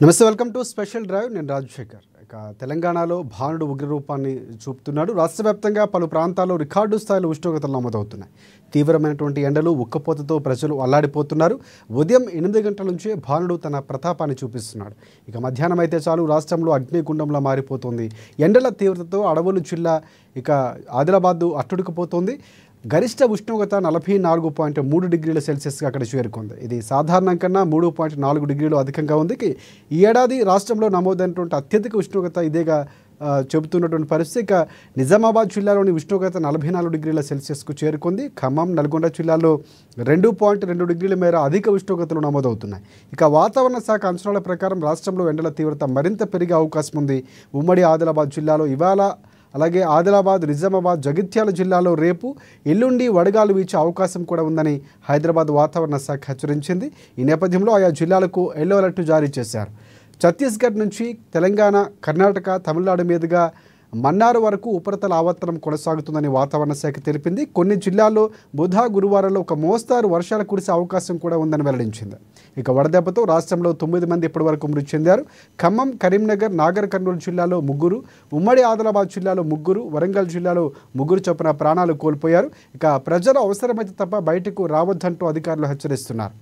నమస్తే, welcome to special drive. నేను రాజశేఖర్. తెలంగాణలో భానుడు ఉగ్రరూపాన్ని చూపుతున్నాడు. రాష్ట్ర వ్యాప్తంగా పలు ప్రాంతాల్లో రికార్డు స్థాయిలో ఉష్ణోగ్రతలు నమోదవుతున్నాయి. తీవ్రమైనటువంటి ఎండలు, ఉక్కపోతతో ప్రజలు అల్లాడిపోతున్నారు. ఉదయం 8 గంటల నుంచే భానుడు తన ప్రతాపాన్ని చూపిస్తున్నాడు. మధ్యాహ్నం అయితే చాలు రాష్ట్రంలో అగ్నిగుండంలా మారిపోతుంది. ఎండల తీవ్రతతో అడవులు జిల్లా ఆదిలాబాద్ అట్టుడుకుపోతుంది. గరిష్ట ఉష్ణోగ్రత 44.3 డిగ్రీల సెల్సియస్గా అక్కడ చేరుకుంది. ఇది సాధారణం కన్నా 3.4 డిగ్రీలు అధికంగా ఉంది. ఈ ఏడాది రాష్ట్రంలో నమోదైనటువంటి అత్యధిక ఉష్ణోగ్రత ఇదేగా చెబుతున్నటువంటి పరిస్థితి. నిజామాబాద్ జిల్లాలోని ఉష్ణోగ్రత 44 డిగ్రీల సెల్సియస్కు చేరుకుంది. ఖమ్మం, నల్గొండ జిల్లాలో 2.2 డిగ్రీల మేర అధిక ఉష్ణోగ్రతలు నమోదవుతున్నాయి. వాతావరణ శాఖ అంచనాల ప్రకారం రాష్ట్రంలో ఎండల తీవ్రత మరింత పెరిగే అవకాశం ఉంది. ఉమ్మడి ఆదిలాబాద్ జిల్లాలో ఇవాళ, అలాగే ఆదిలాబాద్, నిజామాబాద్, జగిత్యాల జిల్లాలో రేపు, ఎల్లుండి వడగాలు వీచే అవకాశం కూడా ఉందని హైదరాబాద్ వాతావరణ శాఖ హెచ్చరించింది. ఈ నేపథ్యంలో ఆయా జిల్లాలకు ఎల్లో అలర్ట్ జారీ చేశారు. ఛత్తీస్గఢ్ నుంచి తెలంగాణ, కర్ణాటక, తమిళనాడు మీదుగా మన్నార్ వరకు ఉపరితల ఆవర్తనం కొనసాగుతుందని వాతావరణ శాఖ తెలిపింది. కొన్ని జిల్లాల్లో బుధ, గురువారంలో ఒక మోస్తారు వర్షాలు కురిసే అవకాశం కూడా ఉందని వెల్లడించింది. వడదెబ్బతో రాష్ట్రంలో 9 మంది ఇప్పటి వరకు మృతి చెందారు. ఖమ్మం, కరీంనగర్, నాగర్ కర్నూలు జిల్లాలో 3, ఉమ్మడి ఆదిలాబాద్ జిల్లాలో 3, వరంగల్ జిల్లాలో 3 చొప్పున ప్రాణాలు కోల్పోయారు. ప్రజలు అవసరమైతే తప్ప బయటకు రావద్దంటూ అధికారులు హెచ్చరిస్తున్నారు.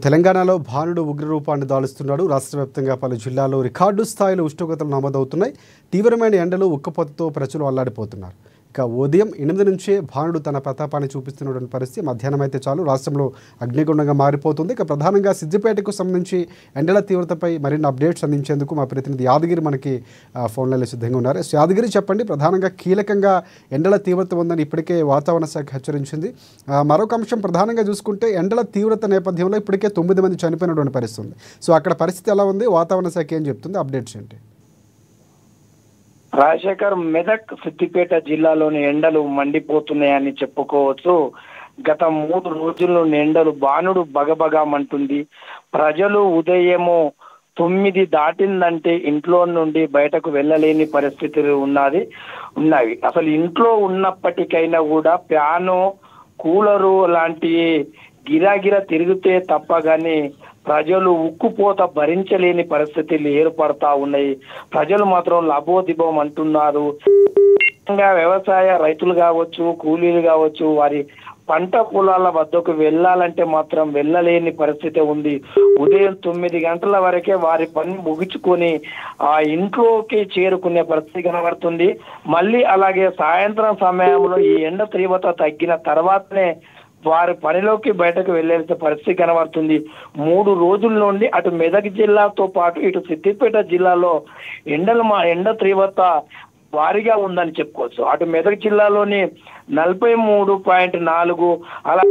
తెలంగాణలో భానుడు ఉగ్రరూపాన్ని దాలుస్తున్నాడు. రాష్ట్ర వ్యాప్తంగా పలు జిల్లాల్లో రికార్డు స్థాయిలో ఉష్ణోగ్రతలు నమోదవుతున్నాయి. తీవ్రమైన ఎండలు, ఉక్కపోతతో ప్రజలు అల్లాడిపోతున్నారు. ఉదయం 8 నుంచే భానుడు తన ప్రతాపాన్ని చూపిస్తున్నటువంటి పరిస్థితి. మధ్యాహ్నం అయితే చాలు రాష్ట్రంలో అగ్నిగుండంగా మారిపోతుంది. ప్రధానంగా సిద్దిపేటకు సంబంధించి ఎండల తీవ్రతపై మరిన్ని అప్డేట్స్ అందించేందుకు మా ప్రతినిధి యాదగిరి మనకి ఫోన్ లైన్లో సిద్ధంగా ఉన్నారు. యాదగిరి, చెప్పండి, ప్రధానంగా కీలకంగా ఎండల తీవ్రత ఉందని ఇప్పటికే వాతావరణ శాఖ హెచ్చరించింది. మరొక అంశం ప్రధానంగా చూసుకుంటే ఎండల తీవ్రత నేపథ్యంలో ఇప్పటికే 9 మంది చనిపోయినటువంటి పరిస్థితి ఉంది. సో అక్కడ పరిస్థితి ఎలా ఉంది? వాతావరణ శాఖ ఏం చెప్తుంది? అప్డేట్స్ ఏంటి? రాజశేఖర్, మెదక్, సిద్దిపేట జిల్లాలోని ఎండలు మండిపోతున్నాయని చెప్పుకోవచ్చు. గత 3 రోజుల నుండి ఎండలు బాణుడు బగబగమంటుంది. ప్రజలు ఉదయము 9 దాటిందంటే ఇంట్లో నుండి బయటకు వెళ్ళలేని పరిస్థితులు ఉన్నవి. అసలు ఇంట్లో ఉన్నప్పటికైనా కూడా ఫ్యాను, కూలరు లాంటి గిరాగిరా తిరిగితే తప్ప గాని ప్రజలు ఉక్కుపోత భరించలేని పరిస్థితులు ఏర్పడతా ఉన్నాయి. ప్రజలు మాత్రం లబోదిబోం అంటున్నారు. వ్యవసాయ రైతులు కావచ్చు, కూలీలు కావచ్చు, వారి పంట పొలాల వద్దకు వెళ్ళాలంటే మాత్రం వెళ్ళలేని పరిస్థితి ఉంది. ఉదయం 9 గంటల వరకే వారి పని ముగించుకొని ఆ ఇంట్లోకి చేరుకునే పరిస్థితి కనబడుతుంది. మళ్ళీ అలాగే సాయంత్రం సమయంలో ఈ ఎండ తీవ్రత తగ్గిన తర్వాతనే వారి పనిలోకి బయటకు వెళ్లే పరిస్థితి కనబడుతుంది. 3 రోజుల నుండి అటు మెదక్ జిల్లాతో పాటు ఇటు సిద్దిపేట జిల్లాలో ఎండ తీవ్రత భారీగా ఉందని చెప్పుకోవచ్చు. అటు మెదక్ జిల్లాలోని 43.4, అలా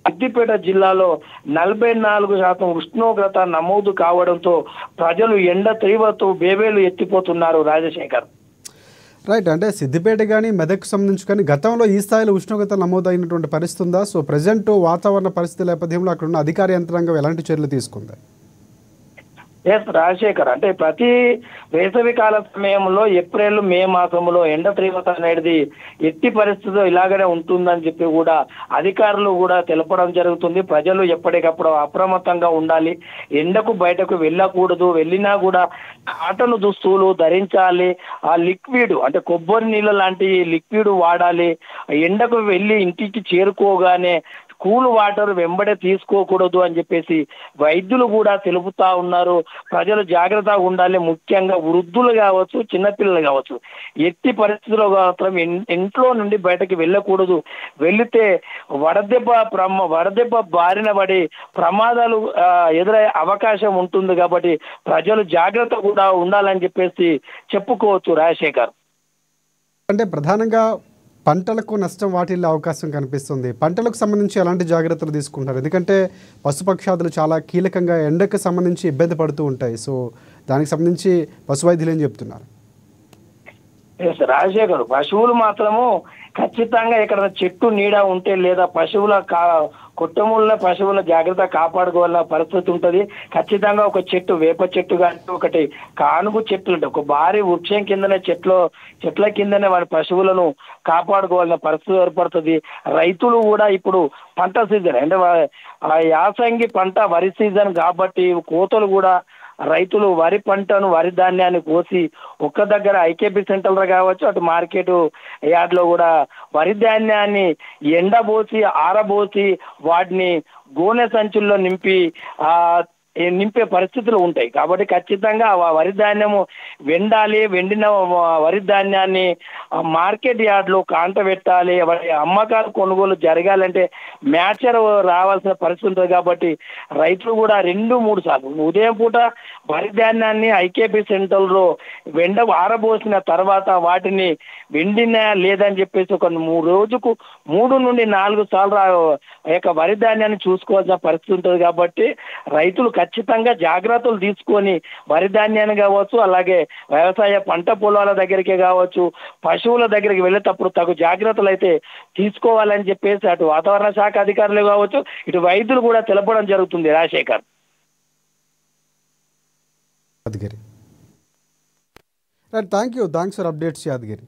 సిద్దిపేట జిల్లాలో 44% ఉష్ణోగ్రత నమోదు కావడంతో ప్రజలు ఎండ తీవ్రత బేబేలు ఎత్తిపోతున్నారు. రాజశేఖర్, రైట్. అంటే సిద్దిపేట కానీ మెదక్కు సంబంధించి కానీ గతంలో ఈ స్థాయిలో ఉష్ణోగ్రత నమోదైనటువంటి పరిస్థితి ఉందా? సో ప్రజెంట్ వాతావరణ పరిస్థితి నేపథ్యంలో అక్కడ ఉన్న అధికార యంత్రాంగం ఎలాంటి చర్యలు తీసుకుంది? రాజశేఖర్, అంటే ప్రతి వేసవి కాల సమయంలో ఏప్రిల్ మే మాసంలో ఎండ తీవ్రత అనేది ఎట్టి పరిస్థితుల్లో ఇలాగనే ఉంటుందని చెప్పి కూడా అధికారులు కూడా తెలపడం జరుగుతుంది. ప్రజలు ఎప్పటికప్పుడు అప్రమత్తంగా ఉండాలి. ఎండకు బయటకు వెళ్ళకూడదు. వెళ్ళినా కూడా కాటన్ దుస్తులు ధరించాలి. ఆ లిక్విడ్ అంటే కొబ్బరి నీళ్ళ లాంటి లిక్విడ్ వాడాలి. ఎండకు వెళ్ళి ఇంటికి చేరుకోగానే కూల్ వాటర్ వెంబడే తీసుకోకూడదు అని చెప్పేసి వైద్యులు కూడా తెలుపుతా ఉన్నారు. ప్రజలు జాగ్రత్తగా ఉండాలి. ముఖ్యంగా వృద్ధులు కావచ్చు, చిన్నపిల్లలు కావచ్చు, ఎట్టి పరిస్థితుల్లో మాత్రం ఇంట్లో నుండి బయటకు వెళ్ళకూడదు. వెళితే వడదెబ్బ బారిన పడి ప్రమాదాలు ఎదురయ్యే అవకాశం ఉంటుంది. కాబట్టి ప్రజలు జాగ్రత్త కూడా ఉండాలని చెప్పేసి చెప్పుకోవచ్చు. రాజశేఖర్, అంటే ప్రధానంగా పంటలకు నష్టం వాటిల్లే అవకాశం కనిపిస్తుంది. పంటలకు సంబంధించి ఎలాంటి జాగ్రత్తలు తీసుకుంటారు? ఎందుకంటే పశుపక్షాదులు చాలా కీలకంగా ఎండకు సంబంధించి ఇబ్బంది పడుతూ ఉంటాయి. సో దానికి సంబంధించి పశు వైద్యులు ఏం చెప్తున్నారు? రాజశేఖర్, పశువులు మాత్రము ఖచ్చితంగా ఇక్కడ చెట్టు నీడ ఉంటే లేదా పశువుల కుటుంబంలో పశువుల జాగ్రత్త కాపాడుకోవాల పరిస్థితి ఉంటుంది. ఖచ్చితంగా ఒక చెట్టు, వేప చెట్టు కానీ ఒకటి కానుగు చెట్లు ఉంటాయి. ఒక భారీ వృక్షం కిందనే చెట్ల కిందనే వారి పశువులను కాపాడుకోవాలన్న పరిస్థితి ఏర్పడుతుంది. రైతులు కూడా ఇప్పుడు పంట సీజన్ అంటే యాసంగి పంట వరి సీజన్ కాబట్టి కోతలు కూడా రైతులు వరి పంటను, వరి ధాన్యాన్ని కోసి ఒక్క దగ్గర ఐకేపీ సెంటర్లో కావచ్చు, అటు మార్కెట్ యార్డ్లో కూడా వరి ధాన్యాన్ని ఎండబోసి ఆరబోసి వాటిని గోనె సంచుల్లో నింపే పరిస్థితులు ఉంటాయి. కాబట్టి ఖచ్చితంగా వరి ధాన్యము వెండిన వరి ధాన్యాన్ని మార్కెట్ యార్డ్లో కాంట పెట్టాలి. వాటి అమ్మకాలు కొనుగోలు జరగాలంటే మ్యాచర్ రావాల్సిన పరిస్థితి ఉంటుంది. కాబట్టి రైతులు కూడా 2-3 సార్లు ఉదయం పూట వరి ధాన్యాన్ని ఐకేపీ సెంటర్లో ఆరబోసిన తర్వాత వాటిని వెండినా లేదని చెప్పేసి ఒక రోజుకు 3 నుండి 4 సార్లు వరి ధాన్యాన్ని చూసుకోవాల్సిన పరిస్థితి ఉంటుంది. కాబట్టి రైతులు ఖచ్చితంగా జాగ్రత్తలు తీసుకొని వరి ధాన్యాన్ని కావచ్చు, అలాగే వ్యవసాయ పంట పొలాల దగ్గరికి కావచ్చు, పశువుల దగ్గరికి వెళ్ళేటప్పుడు తగు జాగ్రత్తలు అయితే తీసుకోవాలని చెప్పేసి అటు వాతావరణ శాఖ అధికారులు కావచ్చు, ఇటు వైద్యులు కూడా తెలపడం జరుగుతుంది. Rajasekhar, thank you, thanks for updates Yadagiri.